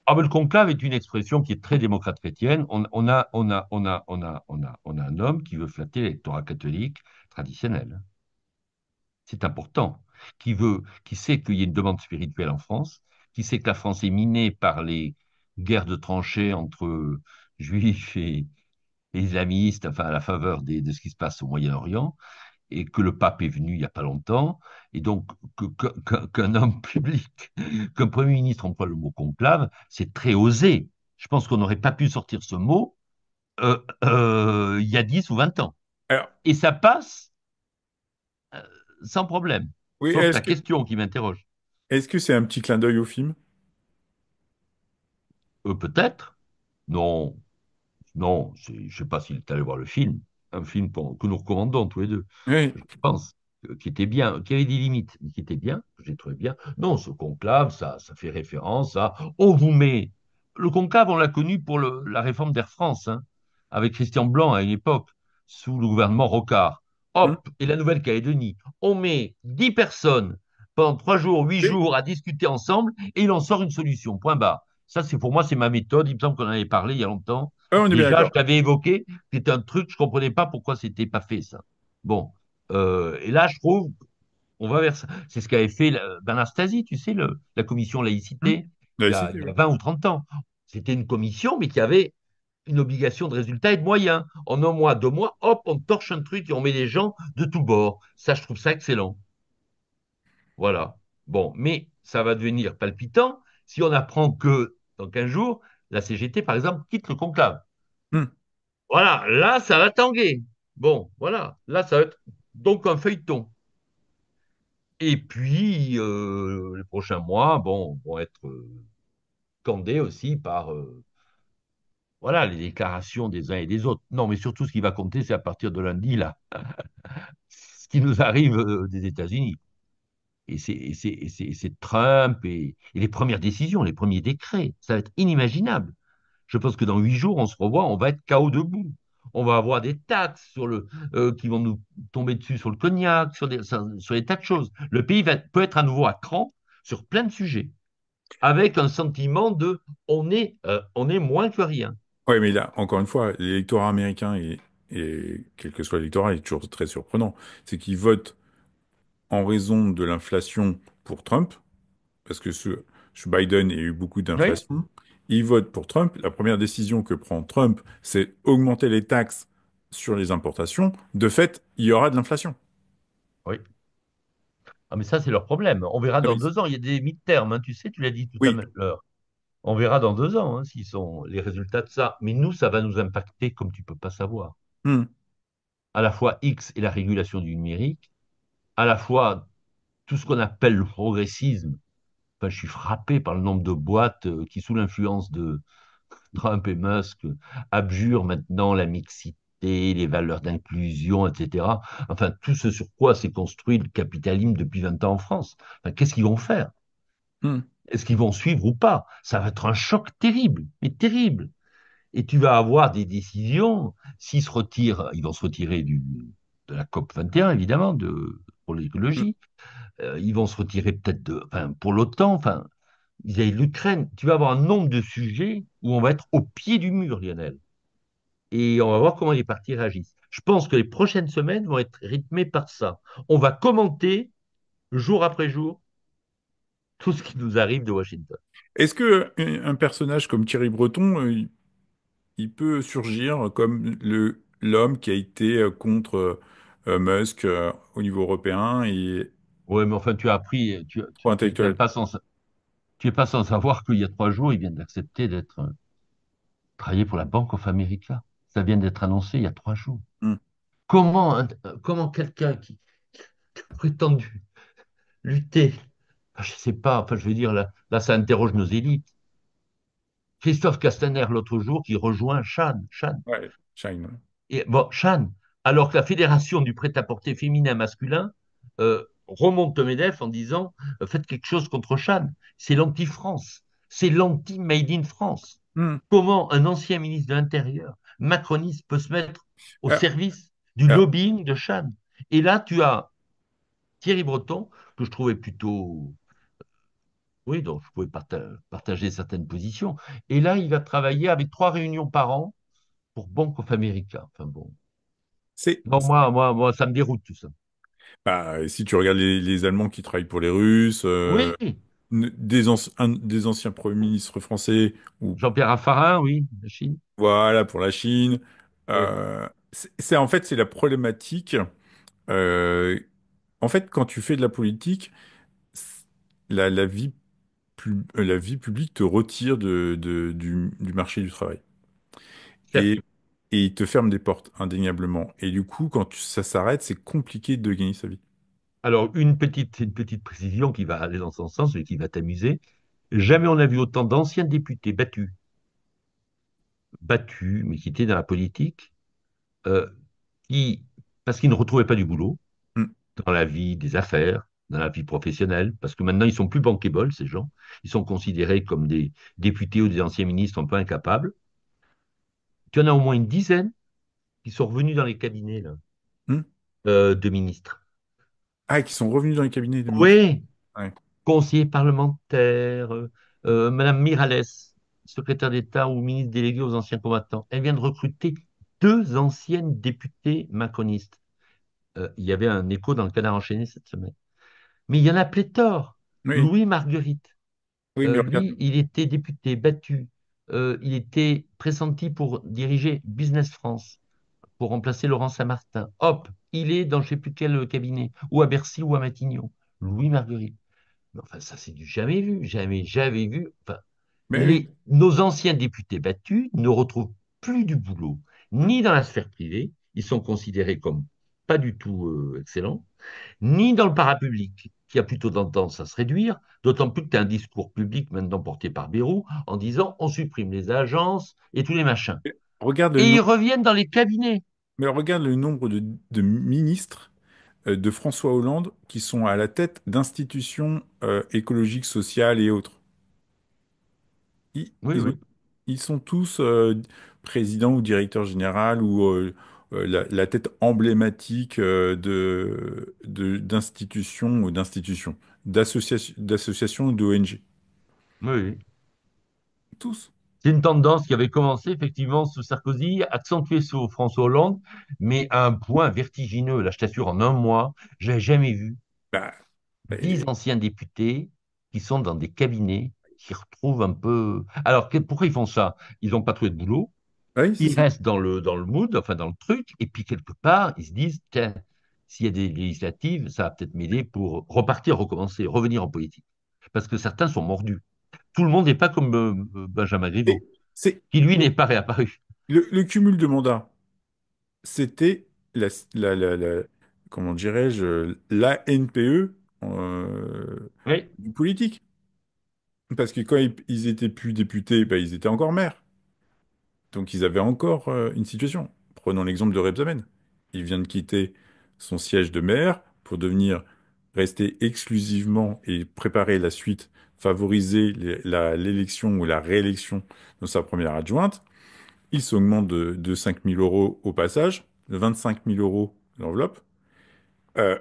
Ah, ben, le conclave est une expression qui est très démocrate chrétienne. On a un homme qui veut flatter l'électorat catholique traditionnel. C'est important. Qui sait qu'il y a une demande spirituelle en France, qui sait que la France est minée par les guerres de tranchées entre juifs et islamistes, enfin à la faveur de ce qui se passe au Moyen-Orient, et que le pape est venu il n'y a pas longtemps, et donc qu'un homme public, qu'un Premier ministre emploie le mot conclave, c'est très osé. Je pense qu'on n'aurait pas pu sortir ce mot il y a 10 ou 20 ans. Alors, Et ça passe sans problème. oui, Sauf ta question qui m'interroge. est-ce que c'est un petit clin d'œil au film? Peut-être. Non, non, je sais pas s'il est allé voir le film, un film que nous recommandons tous les deux, Oui. je pense, qui était bien, qui avait des limites, mais qui était bien, que j'ai trouvé bien. Non, ce conclave, ça fait référence à, on vous met, le conclave, on l'a connu pour la réforme d'Air France, hein, avec Christian Blanc à une époque, sous le gouvernement Rocard. Hmm. Hop, et la Nouvelle-Calédonie, on met 10 personnes pendant 3 jours, 8 Oui. jours à discuter ensemble, et il en sort une solution, point barre. Ça, c'est pour moi, c'est ma méthode. Il me semble qu'on en avait parlé il y a longtemps. Ah, on est bien Déjà, je d'accord. t'avais évoqué, c'était un truc, je comprenais pas pourquoi c'était pas fait, ça. Bon. Et là, je trouve, on va vers ça. C'est ce qu'avait fait Bernard Stasi, tu sais, la commission Hmm. laïcité, Laïcité, il y oui. a 20 ou 30 ans. C'était une commission, mais qui avait une obligation de résultat et de moyens. En un mois, 2 mois, hop, on torche un truc et on met des gens de tous bords. Ça, je trouve ça excellent. Voilà. Bon, mais ça va devenir palpitant si on apprend que dans 15 jours, la CGT, par exemple, quitte le conclave. Hmm. Voilà, là, ça va tanguer. Bon, voilà, là, ça va être donc un feuilleton. Et puis, les prochains mois, bon, vont être scandés aussi par voilà, les déclarations des uns et des autres. Non, mais surtout, ce qui va compter, c'est à partir de lundi, là, ce qui nous arrive des États-Unis. Et c'est Trump et les premières décisions, les premiers décrets. Ça va être inimaginable. Je pense que dans 8 jours, on se revoit, on va être KO debout. On va avoir des taxes qui vont nous tomber dessus sur le cognac, sur des tas de choses. Le pays peut être à nouveau à cran sur plein de sujets, avec un sentiment de on est moins que rien. Ouais, mais là, encore une fois, l'électorat américain et quel que soit l'électorat est toujours très surprenant. C'est qu'ils votent en raison de l'inflation pour Trump, parce que sous Biden, il y a eu beaucoup Oui, d'inflation. Ils votent pour Trump. La première décision que prend Trump, c'est augmenter les taxes sur les importations. De fait, il y aura de l'inflation. oui. Ah, mais ça, c'est leur problème. On verra Ah, dans mais 2 ans. Il y a des mi-termes, hein, tu sais, tu l'as dit tout à oui. l'heure. On verra dans 2 ans hein, s'ils sont les résultats de ça. Mais nous, ça va nous impacter comme tu peux pas savoir. Hmm, À la fois X et la régulation du numérique, à la fois tout ce qu'on appelle le progressisme. Enfin, je suis frappé par le nombre de boîtes qui, sous l'influence de Trump et Musk, abjurent maintenant la mixité, les valeurs d'inclusion, etc. Enfin, tout ce sur quoi s'est construit le capitalisme depuis 20 ans en France. Enfin, qu'est-ce qu'ils vont faire? hmm, Est-ce qu'ils vont suivre ou pas? Ça va être un choc terrible, mais terrible. Et tu vas avoir des décisions, s'ils se retirent, ils vont se retirer de la COP 21, évidemment, pour hmm, l'écologie. Ils vont se retirer peut-être enfin, pour l'OTAN, enfin, il y a l'Ukraine. Tu vas avoir un nombre de sujets où on va être au pied du mur, Lionel. Et on va voir comment les partis réagissent. Je pense que les prochaines semaines vont être rythmées par ça. On va commenter jour après jour tout ce qui nous arrive de Washington. Est-ce que un personnage comme Thierry Breton, il peut surgir comme l'homme qui a été contre Musk au niveau européen et Oui, mais enfin, tu as appris, trop tu es quand même intellectuel? tu es pas sans savoir qu'il y a 3 jours, ils viennent d'accepter d'être travailler pour la Bank of America. Ça vient d'être annoncé il y a 3 jours. Hmm. Comment quelqu'un qui a prétendu lutter, enfin, je sais pas, enfin, je veux dire, là, ça interroge nos élites. Christophe Castaner, l'autre jour, qui rejoint Chan. Ouais, Shine. Et bon, Chan, alors que la fédération du prêt-à-porter féminin-masculin remonte au MEDEF en disant faites quelque chose contre Chan. C'est l'anti-France. C'est l'anti-Made in France. Hmm. Comment un ancien ministre de l'Intérieur, macroniste, peut se mettre au Alors, service du alors, lobbying de Chan? Et là, tu as Thierry Breton, que je trouvais plutôt. Oui, donc je pouvais partager certaines positions. Et là, il va travailler avec 3 réunions par an pour Bank of America. Enfin bon. c'est, Non, moi, ça me déroute tout ça. bah, si tu regardes les Allemands qui travaillent pour les Russes, Oui, des anciens premiers ministres français, ou Jean-Pierre Raffarin, oui, la Chine. voilà, pour la Chine, Oui, en fait, c'est la problématique. euh, En fait, quand tu fais de la politique, la vie, la vie publique te retire du marché du travail. certes. Et, et il te ferme des portes, indéniablement. Et du coup, quand ça s'arrête, c'est compliqué de gagner sa vie. Alors, une petite précision qui va aller dans son sens, mais qui va t'amuser. Jamais on n'a vu autant d'anciens députés battus, mais qui étaient dans la politique, euh, qui, parce qu'ils ne retrouvaient pas du boulot Mm. dans la vie des affaires, dans la vie professionnelle, parce que maintenant, ils sont plus bankable, ces gens. Ils sont considérés comme des députés ou des anciens ministres un peu incapables. Tu en as au moins une dizaine qui sont revenus dans les cabinets là, Mm. de ministres. Ah, qui sont revenus dans les cabinets de ministres. Oui, Ouais. conseiller parlementaire, Madame Miralles, secrétaire d'État ou ministre délégué aux anciens combattants. Elle vient de recruter 2 anciennes députées macronistes. Il y avait un écho dans le Canard enchaîné cette semaine. Mais il y en a pléthore. Oui, Louis Marguerite, oui, mais regarde. lui, il était député battu. Il était pressenti pour diriger Business France, pour remplacer Laurent Saint-Martin. Hop, il est dans je ne sais plus quel cabinet, ou à Bercy ou à Matignon. Louis Marguerite. Mais enfin, ça, c'est du jamais vu, jamais, jamais vu. Enfin, Mais oui. nos anciens députés battus ne retrouvent plus du boulot, Mm. ni dans la sphère privée, ils sont considérés comme pas du tout excellents, ni dans le parapublic. qui a plutôt tendance à se réduire, d'autant plus que tu as un discours public maintenant porté par Bayrou en disant on supprime les agences et tous les machins. Regarde le Et ils nombre, reviennent dans les cabinets. mais regarde le nombre de ministres de François Hollande qui sont à la tête d'institutions écologiques, sociales et autres. Ils, Oui, ils ont- oui, ils sont tous présidents ou directeurs généraux ou la tête emblématique d'institutions ou d'associations ou d'ONG. oui, oui. Tous. C'est une tendance qui avait commencé effectivement sous Sarkozy, accentuée sous François Hollande, mais à un point vertigineux. Là, je t'assure, en un mois, je n'ai jamais vu Bah, 10 anciens députés qui sont dans des cabinets qui retrouvent un peu. Alors, pourquoi ils font ça? Ils n'ont pas trouvé de boulot, oui, c'est ils ça. restent dans le mood, enfin dans le truc, et puis quelque part, ils se disent, tiens, s'il y a des législatives, ça va peut-être m'aider pour repartir, recommencer, revenir en politique. Parce que certains sont mordus. Tout le monde n'est pas comme Benjamin Et Griveaux, c'est qui lui n'est pas réapparu. le cumul de mandats. C'était la, comment dirais-je, la NPE Oui, du politique. Parce que quand ils étaient plus députés, bah, ils étaient encore maires. Donc ils avaient encore une situation. Prenons l'exemple de Rebsamen. Il vient de quitter son siège de maire pour devenir rester exclusivement et préparer la suite, favoriser l'élection ou la réélection de sa première adjointe. Il s'augmente de 5 000 euros au passage, de 25 000 euros l'enveloppe. Euh,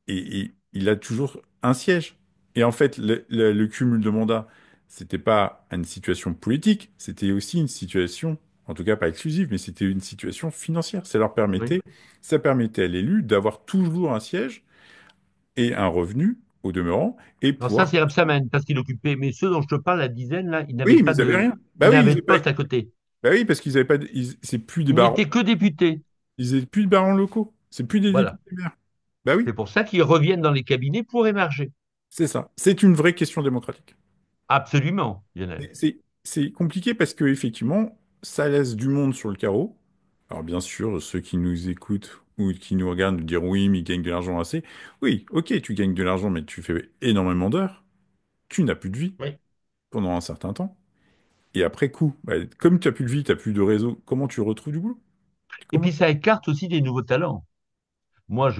et il a toujours un siège. Et en fait, le cumul de mandats, c'était pas une situation politique, c'était aussi une situation, en tout cas pas exclusive, mais c'était une situation financière. oui. Ça permettait à l'élu d'avoir toujours un siège et un revenu au demeurant et Alors ça, pouvoir. c'est Rebsamen, parce qu'il occupait. Mais ceux dont je te parle, la dizaine, là, Oui, mais ils avaient rien. ils n'avaient de poste à côté. Bah oui, parce qu'ils avaient pas, c'est plus des Ils barons, n'étaient que députés. ils étaient plus de barons locaux, c'est plus des Voilà. députés maires. Bah oui, C'est pour ça qu'ils reviennent dans les cabinets pour émarger. c'est ça. C'est une vraie question démocratique. Absolument, Lionel. C'est compliqué parce que effectivement, ça laisse du monde sur le carreau. Alors bien sûr, ceux qui nous écoutent ou qui nous regardent nous dire oui, mais ils gagnent de l'argent assez. Oui, ok, tu gagnes de l'argent, mais tu fais énormément d'heures. Tu n'as plus de vie Oui. pendant un certain temps. Et après coup, bah, comme tu n'as plus de vie, tu n'as plus de réseau, comment tu retrouves du boulot? Et Comment? puis ça écarte aussi des nouveaux talents. Moi,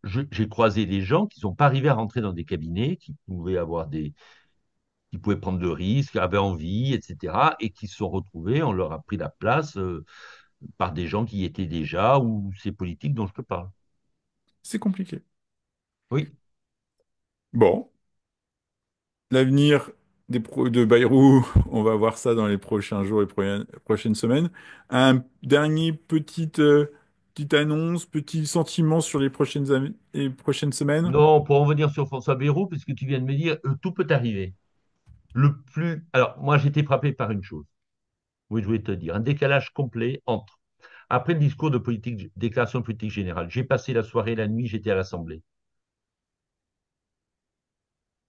j'ai croisé des gens qui ne sont pas arrivés à rentrer dans des cabinets, qui pouvaient prendre de risques, avaient envie, etc., et qui se sont retrouvés, on leur a pris la place par des gens qui y étaient déjà, ou ces politiques dont je te parle. C'est compliqué. Oui. Bon, l'avenir de Bayrou, on va voir ça dans les prochains jours et prochaines semaines. Un dernier petite annonce, petit sentiment sur les les prochaines semaines. Non, pour en venir sur François Bayrou, puisque tu viens de me dire, tout peut arriver. Alors, moi, j'ai été frappé par une chose. Oui, je voulais te dire, un décalage complet entre, après le discours de politique, déclaration de politique générale, j'ai passé la soirée, la nuit, j'étais à l'Assemblée.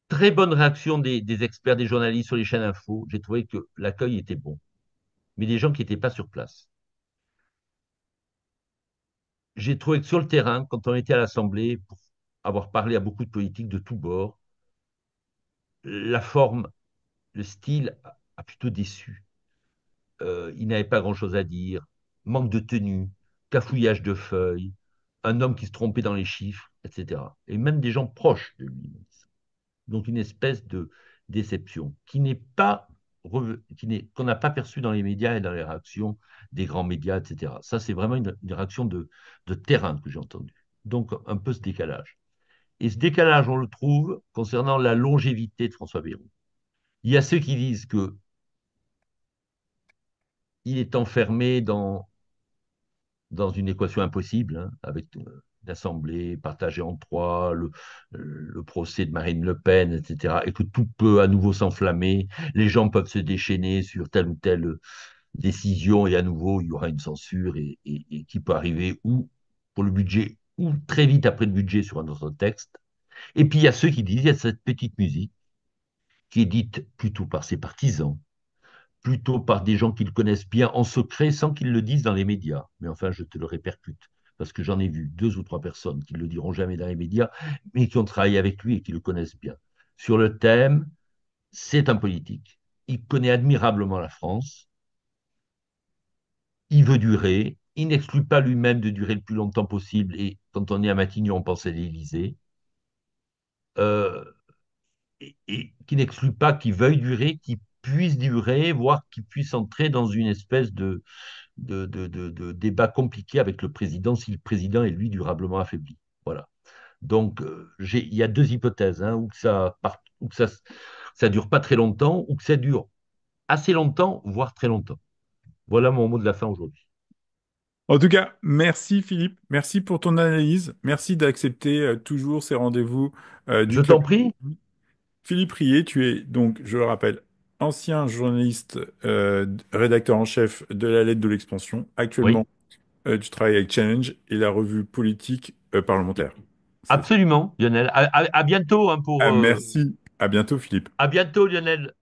Très bonne réaction des experts, des journalistes sur les chaînes info. J'ai trouvé que l'accueil était bon, mais des gens qui n'étaient pas sur place. J'ai trouvé que sur le terrain, quand on était à l'Assemblée, pour avoir parlé à beaucoup de politiques de tous bords, la forme, le style a plutôt déçu. Il n'avait pas grand-chose à dire, manque de tenue, cafouillage de feuilles, un homme qui se trompait dans les chiffres, etc. Et même des gens proches de lui. Donc une espèce de déception qu'on n'a pas perçue dans les médias et dans les réactions des grands médias, etc. Ça, c'est vraiment une réaction de terrain que j'ai entendue. Donc un peu ce décalage. Et ce décalage, on le trouve concernant la longévité de François Bayrou. Il y a ceux qui disent que il est enfermé dans une équation impossible, hein, avec l'Assemblée partagée en trois, le procès de Marine Le Pen, etc., et que tout peut à nouveau s'enflammer, les gens peuvent se déchaîner sur telle ou telle décision, et à nouveau, il y aura une censure, et qui peut arriver ou pour le budget, ou très vite après le budget sur un autre texte. Et puis il y a ceux qui disent, il y a cette petite musique qui est dite plutôt par ses partisans, plutôt par des gens qui le connaissent bien en secret sans qu'ils le disent dans les médias. Mais enfin, je te le répercute. parce que j'en ai vu deux ou trois personnes qui ne le diront jamais dans les médias, mais qui ont travaillé avec lui et qui le connaissent bien. Sur le thème, c'est un politique. Il connaît admirablement la France. Il veut durer. Il n'exclut pas lui-même de durer le plus longtemps possible. Et quand on est à Matignon, on pense à l'Élysée. Euh, et qui n'exclut pas qu'il veuille durer, qu'il puisse durer, voire qu'il puisse entrer dans une espèce de débat compliqué avec le président si le président est lui durablement affaibli. Voilà. Donc, il y a deux hypothèses, hein, ou que ça dure pas très longtemps, ou que ça dure assez longtemps, voire très longtemps. Voilà mon mot de la fin aujourd'hui. En tout cas, merci Philippe, merci pour ton analyse, merci d'accepter toujours ces rendez-vous du Je club. t'en prie. Philippe Rier, tu es donc, je le rappelle, ancien journaliste, rédacteur en chef de la Lettre de l'Expansion. Oui, Actuellement, tu travailles avec Challenge et la revue politique parlementaire. C'est ça. absolument, Lionel. À bientôt, hein, Ah, merci. À bientôt, Philippe. à bientôt, Lionel.